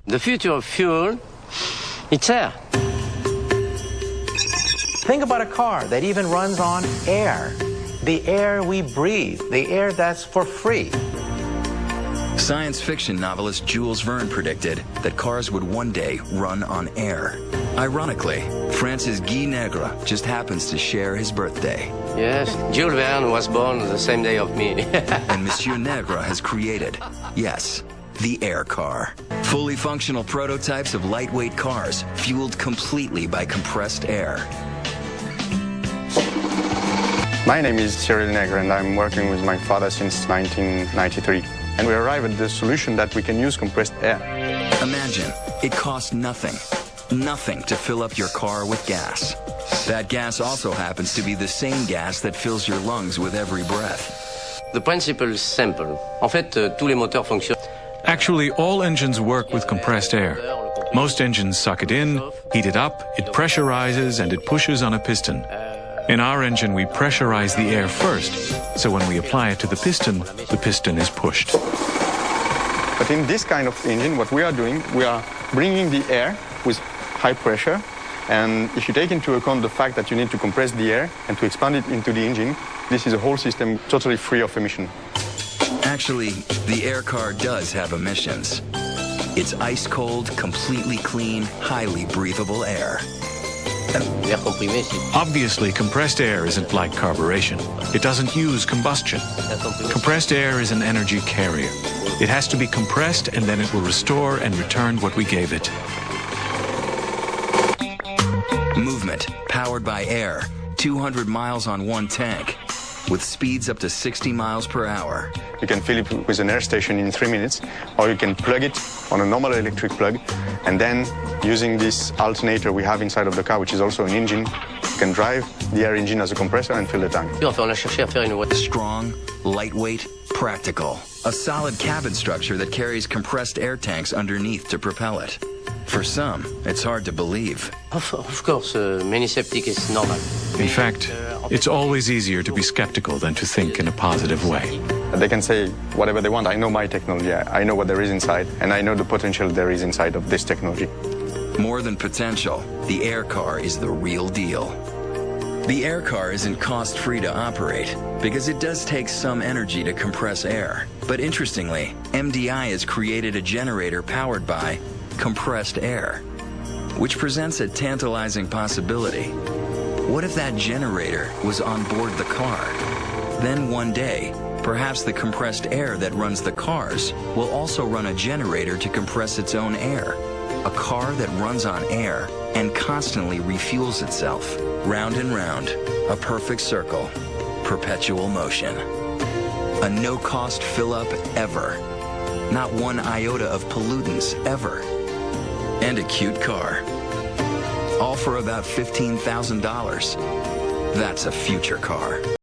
The future of fuel, it's air. Think about a car that even runs on air. The air we breathe, the air that's for free. Science fiction novelist Jules Verne predicted that cars would one day run on air. Ironically, France's Guy Negre just happens to share his birthday. Yes, Jules Verne was born the same day of me. And Monsieur Negre has created, yes, the air car. Fully functional prototypes of lightweight cars fueled completely by compressed air. My name is Cyril Negre and I'm working with my father since 1993. And we arrived at the solution that we can use compressed air. Imagine, it costs nothing to fill up your car with gas. That gas also happens to be the same gas that fills your lungs with every breath. The principle is simple. En fait, tous les moteurs fonctionnent. Actually, all engines work with compressed air. Most engines suck it in, heat it up, it pressurizes, and it pushes on a piston. In our engine, we pressurize the air first, so when we apply it to the piston is pushed. But in this kind of engine, what we are doing, we are bringing the air with high pressure, and if you take into account the fact that you need to compress the air and to expand it into the engine, this is a whole system totally free of emission. Actually, the air car does have emissions. It's ice-cold, completely clean, highly breathable air. Obviously, compressed air isn't like carburation. It doesn't use combustion. Compressed air is an energy carrier. It has to be compressed and then it will restore and return what we gave it. Movement, powered by air, 200 miles on one tank, with speeds up to 60 miles per hour. You can fill it with an air station in 3 minutes, or you can plug it on a normal electric plug, and then using this alternator we have inside of the car, which is also an engine, you can drive the air engine as a compressor and fill the tank. Strong, lightweight, practical. A solid cabin structure that carries compressed air tanks underneath to propel it. For some, it's hard to believe. Of course, many skeptics is normal. In fact, it's always easier to be skeptical than to think in a positive way. They can say whatever they want. I know my technology, I know what there is inside, and I know the potential there is inside of this technology. More than potential, the air car is the real deal. The air car isn't cost-free to operate because it does take some energy to compress air. But interestingly, MDI has created a generator powered by compressed air, which presents a tantalizing possibility. What if that generator was on board the car? Then one day, perhaps the compressed air that runs the cars will also run a generator to compress its own air. A car that runs on air and constantly refuels itself. Round and round, a perfect circle, perpetual motion. A no-cost fill-up ever. Not one iota of pollutants ever. And a cute car. All for about $15,000. That's a future car.